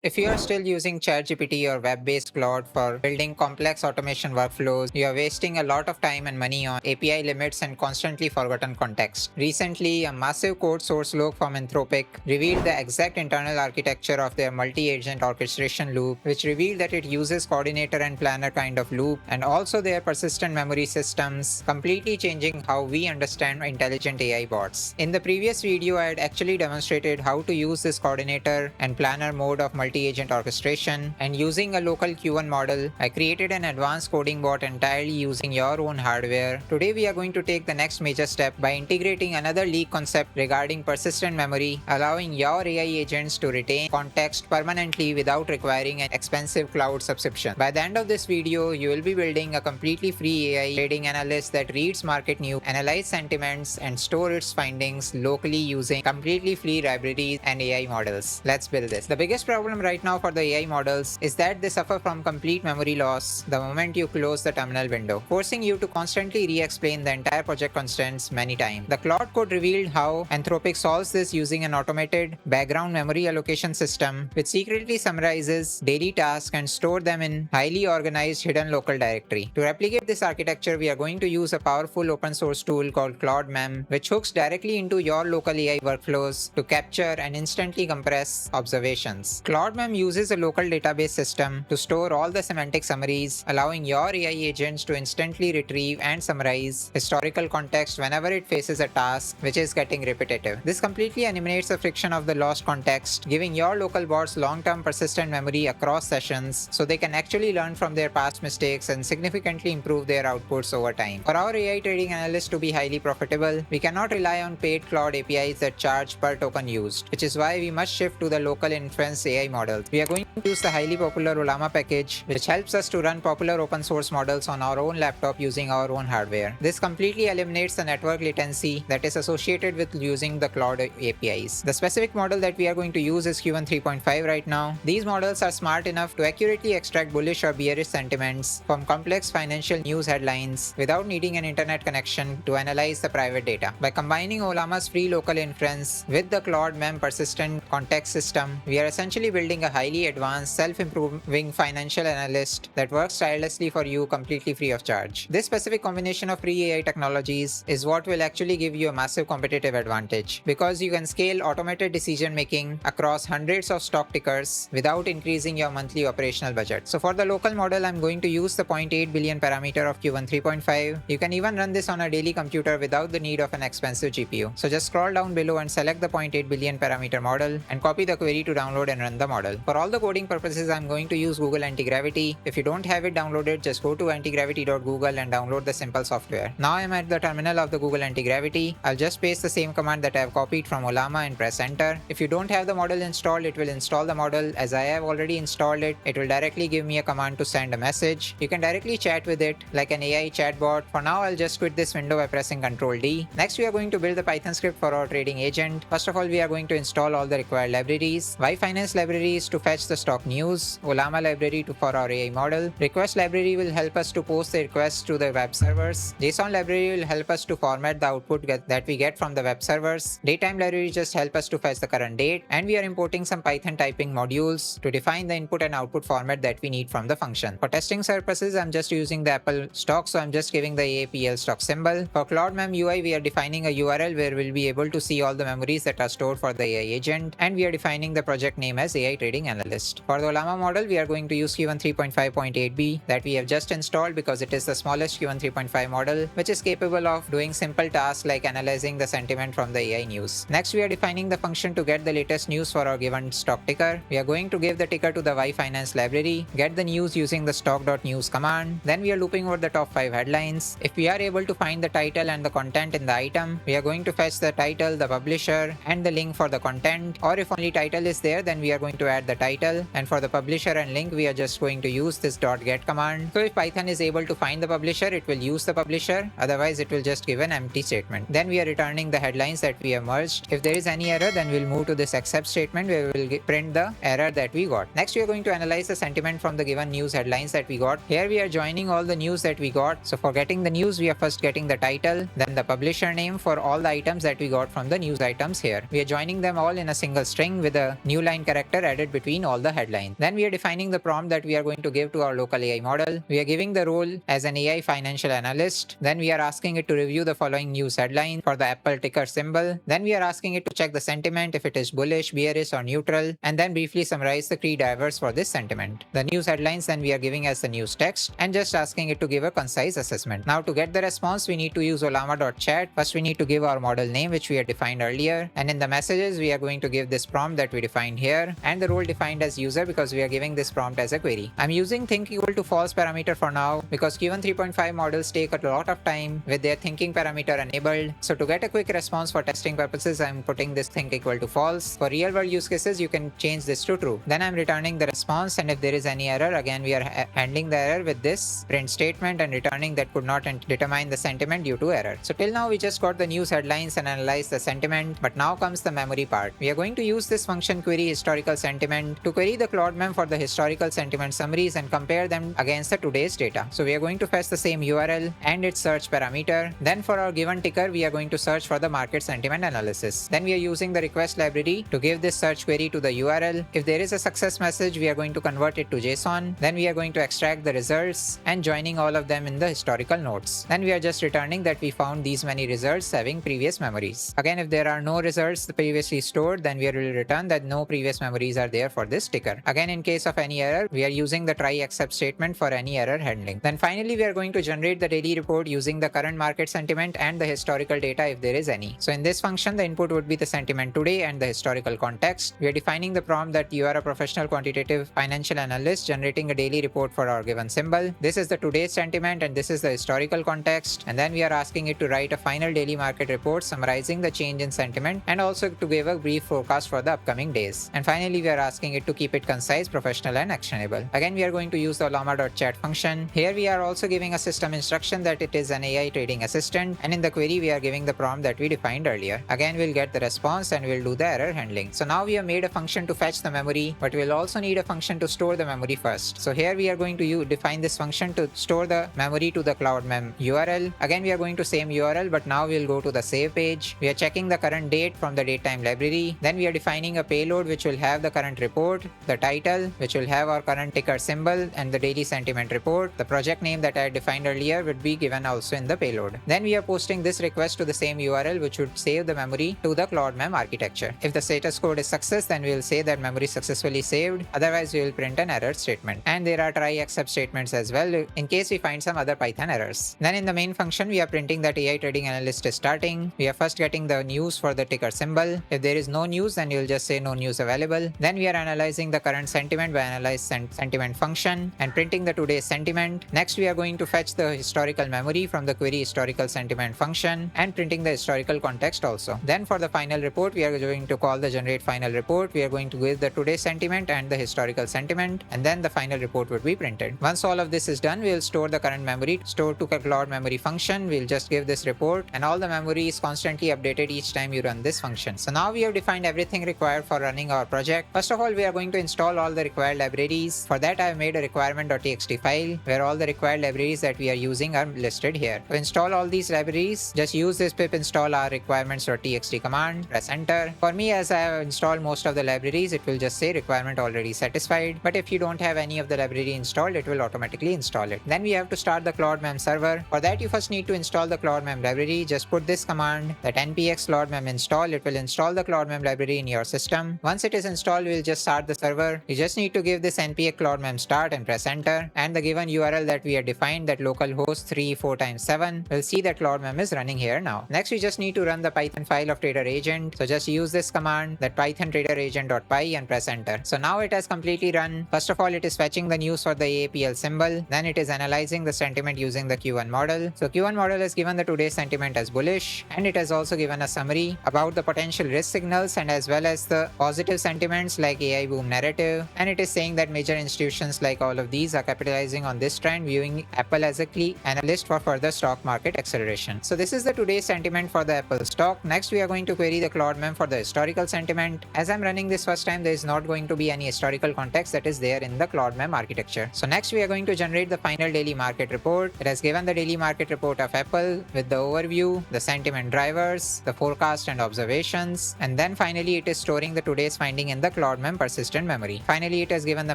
If you are still using ChatGPT or web-based Claude for building complex automation workflows, you are wasting a lot of time and money on API limits and constantly forgotten context. Recently, a massive code source log from Anthropic revealed the exact internal architecture of their multi-agent orchestration loop, which revealed that it uses coordinator and planner kind of loop, and also their persistent memory systems, completely changing how we understand intelligent AI bots. In the previous video, I had actually demonstrated how to use this coordinator and planner mode of multi-agent orchestration, and using a local Q1 model, I created an advanced coding bot entirely using your own hardware. Today we are going to take the next major step by integrating another leak concept regarding persistent memory, allowing your AI agents to retain context permanently without requiring an expensive cloud subscription. By the end of this video, you will be building a completely free AI trading analyst that reads market news, analyzes sentiments, and store its findings locally using completely free libraries and AI models. Let's build this. The biggest problem right now for the AI models is that they suffer from complete memory loss the moment you close the terminal window, forcing you to constantly re-explain the entire project constants many times. The Claude Code revealed how Anthropic solves this using an automated background memory allocation system which secretly summarizes daily tasks and store them in highly organized hidden local directory. To replicate this architecture, we are going to use a powerful open source tool called Claude Mem, which hooks directly into your local AI workflows to capture and instantly compress observations. Claude Mem uses a local database system to store all the semantic summaries, allowing your AI agents to instantly retrieve and summarize historical context whenever it faces a task which is getting repetitive. This completely eliminates the friction of the lost context, giving your local bots long-term persistent memory across sessions so they can actually learn from their past mistakes and significantly improve their outputs over time. For our AI trading analysts to be highly profitable, we cannot rely on paid Claude APIs that charge per token used, which is why we must shift to the local inference AI models. We are going to use the highly popular Ollama package, which helps us to run popular open source models on our own laptop using our own hardware. This completely eliminates the network latency that is associated with using the Claude APIs. The specific model that we are going to use is Q1 3.5 right now. These models are smart enough to accurately extract bullish or bearish sentiments from complex financial news headlines without needing an internet connection to analyze the private data. By combining Ollama's free local inference with the Claude Mem persistent context system, we are essentially building a highly advanced, self-improving financial analyst that works tirelessly for you completely free of charge. This specific combination of free AI technologies is what will actually give you a massive competitive advantage because you can scale automated decision making across hundreds of stock tickers without increasing your monthly operational budget. So for the local model, I'm going to use the 0.8 billion parameter of Q1 3.5. You can even run this on a daily computer without the need of an expensive GPU. So just scroll down below and select the 0.8 billion parameter model and copy the query to download and run the model. For all the coding purposes, I'm going to use Google Antigravity. If you don't have it downloaded, just go to antigravity.google and download the simple software. Now I'm at the terminal of the Google Antigravity. I'll just paste the same command that I have copied from Ollama and press enter. If you don't have the model installed, it will install the model. As I have already installed it, it will directly give me a command to send a message. You can directly chat with it like an AI chatbot. For now, I'll just quit this window by pressing Ctrl D. Next, we are going to build the Python script for our trading agent. First of all, we are going to install all the required libraries. Finance libraries to fetch the stock news, Ollama library for our AI model. Request library will help us to post the requests to the web servers. JSON library will help us to format the output that we get from the web servers. Datetime library just help us to fetch the current date. And we are importing some Python typing modules to define the input and output format that we need from the function. For testing purposes, I'm just using the Apple stock, so I'm just giving the AAPL stock symbol. For Claude Mem UI, we are defining a URL where we'll be able to see all the memories that are stored for the AI agent, and we are defining the project name as AI Trading Analyst. For the Ollama model, we are going to use Q1 3.5.8b that we have just installed because it is the smallest Q1 3.5 model, which is capable of doing simple tasks like analyzing the sentiment from the AI news. Next, we are defining the function to get the latest news for our given stock ticker. We are going to give the ticker to the Finance library, get the news using the stock.news command. Then we are looping over the top 5 headlines. If we are able to find the title and the content in the item, we are going to fetch the title, the publisher, and the link for the content. Or if only title is there, then we are going to add the title. And for the publisher and link, we are just going to use this .get command. So if Python is able to find the publisher, it will use the publisher. Otherwise, it will just give an empty statement. Then we are returning the headlines that we have merged. If there is any error, then we'll move to this except statement where we will print the error that we got. Next, we are going to analyze the sentiment from the given news headlines that we got. Here we are joining all the news that we got. So for getting the news, we are first getting the title, then the publisher name for all the items that we got from the news items here. We are joining them all in a single string with a new line character added between all the headlines. Then we are defining the prompt that we are going to give to our local AI model. We are giving the role as an AI financial analyst. Then we are asking it to review the following news headline for the Apple ticker symbol. Then we are asking it to check the sentiment if it is bullish, bearish, or neutral, and then briefly summarize the key drivers for this sentiment. The news headlines then we are giving as the news text and just asking it to give a concise assessment. Now to get the response, we need to use Ollama.chat. First we need to give our model name, which we had defined earlier, and in the messages we are going to give this prompt that we defined here, and the role defined as user because we are giving this prompt as a query. I'm using think equal to false parameter for now because Q1 3.5 models take a lot of time with their thinking parameter enabled. So to get a quick response for testing purposes, I'm putting this think equal to false. For real world use cases, you can change this to true. Then I'm returning the response, and if there is any error, again we are handling the error with this print statement and returning that could not determine the sentiment due to error. So till now we just got the news headlines and analyzed the sentiment, but now comes the memory part. We are going to use this function query historical sentiment to query the Claude mem for the historical sentiment summaries and compare them against the today's data. So we are going to fetch the same URL and its search parameter. Then for our given ticker, we are going to search for the market sentiment analysis. Then we are using the request library to give this search query to the URL. If there is a success message, we are going to convert it to JSON. Then we are going to extract the results and joining all of them in the historical notes. Then we are just returning that we found these many results having previous memories. Again, if there are no results previously stored, then we will return that no previous memories are there for this ticker. Again, in case of any error, we are using the try except statement for any error handling. Then finally, we are going to generate the daily report using the current market sentiment and the historical data if there is any. So in this function, the input would be the sentiment today and the historical context. We are defining the prompt that you are a professional quantitative financial analyst generating a daily report for our given symbol. This is the today's sentiment and this is the historical context. And then we are asking it to write a final daily market report summarizing the change in sentiment and also to give a brief forecast for the upcoming days. And finally, we are asking it to keep it concise, professional, and actionable. Again, we are going to use the Ollama.chat function. Here we are also giving a system instruction that it is an AI trading assistant, and in the query we are giving the prompt that we defined earlier. Again, we'll get the response and we'll do the error handling. So now we have made a function to fetch the memory, but we'll also need a function to store the memory first. So here we are going to define this function to store the memory to the Claude mem URL. Again, we are going to same URL, but now we'll go to the save page. We are checking the current date from the datetime library. Then we are defining a payload which will have the current report, the title which will have our current ticker symbol and the daily sentiment report. The project name that I defined earlier would be given also in the payload. Then we are posting this request to the same URL which would save the memory to the Claude mem architecture. If the status code is success, then we will say that memory successfully saved. Otherwise, we will print an error statement. And there are try except statements as well in case we find some other Python errors. Then in the main function, we are printing that AI trading analyst is starting. We are first getting the news for the ticker symbol. If there is no news, then you will just say no news available. Then we are analyzing the current sentiment by analyze sentiment function and printing the today's sentiment. Next, we are going to fetch the historical memory from the query historical sentiment function and printing the historical context also. Then for the final report, we are going to call the generate final report. We are going to give the today's sentiment and the historical sentiment, and then the final report would be printed. Once all of this is done, we will store the current memory, store to Claude memory function. We'll just give this report, and all the memory is constantly updated each time you run this function. So now we have defined everything required for running our project. First of all, we are going to install all the required libraries. For that, I have made a requirement.txt file where all the required libraries that we are using are listed here. To install all these libraries, just use this pip install our requirements.txt command, press enter. For me, as I have installed most of the libraries, it will just say requirement already satisfied. But if you don't have any of the library installed, it will automatically install it. Then we have to start the Claude mem server. For that, you first need to install the Claude mem library. Just put this command that npx Claude mem install. It will install the Claude mem library in your system. Once it is installed, we'll just start the server. You just need to give this npx Claude mem start and press enter. And the given URL that we have defined, that localhost 34x7, we'll see that Claude mem is running here now. Next, we just need to run the Python file of trader agent. So just use this command, that python trader agent.py, and press enter. So now it has completely run. First of all, it is fetching the news for the AAPL symbol. Then it is analyzing the sentiment using the Q1 model. So Q1 model has given the today's sentiment as bullish, and it has also given a summary about the potential risk signals and as well as the positive sentiments like AI boom narrative. And it is saying that major institutions like all of these are capitalizing on this trend, viewing Apple as a key analyst for further stock market acceleration. So this is the today's sentiment for the Apple stock. Next, we are going to query the Claude mem for the historical sentiment. As I'm running this first time, there is not going to be any historical context that is there in the Claude mem architecture. So next, we are going to generate the final daily market report. It has given the daily market report of Apple with the overview, the sentiment drivers, the forecast and observations, and then finally it is storing the today's finding in the Claude Mem persistent memory. Finally, it has given the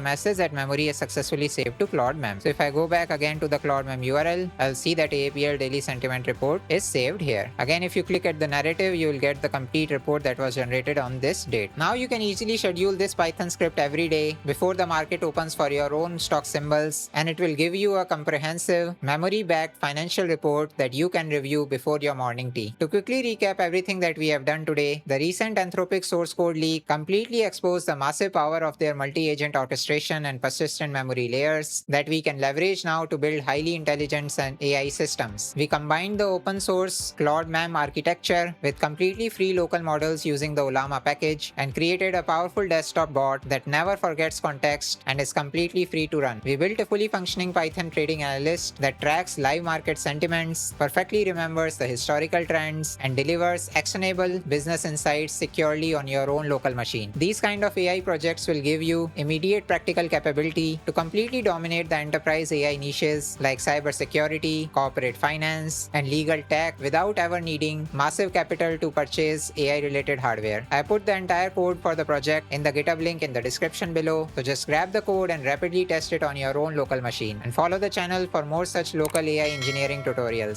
message that memory is successfully saved to Claude Mem. So if I go back again to the Claude Mem URL, I'll see that AAPL daily sentiment report is saved here. Again, if you click at the narrative, you will get the complete report that was generated on this date. Now you can easily schedule this Python script every day before the market opens for your own stock symbols, and it will give you a comprehensive, memory-backed financial report that you can review before your morning tea. To quickly recap everything that we have done today, the recent Anthropic source code leak completely exposed the massive power of their multi-agent orchestration and persistent memory layers that we can leverage now to build highly intelligent and AI systems. We combined the open source Claude MAM architecture with completely free local models using the Ollama package and created a powerful desktop bot that never forgets context and is completely free to run. We built a fully functioning Python trading analyst that tracks live market sentiments, perfectly remembers the historical trends, and delivers actionable business insights securely on your own local machine. These kind of AI projects will give you immediate practical capability to completely dominate the enterprise AI niches like cybersecurity, corporate finance, and legal tech without ever needing massive capital to purchase AI-related hardware. I put the entire code for the project in the GitHub link in the description below, so just grab the code and rapidly test it on your own local machine. And follow the channel for more such local AI engineering tutorials.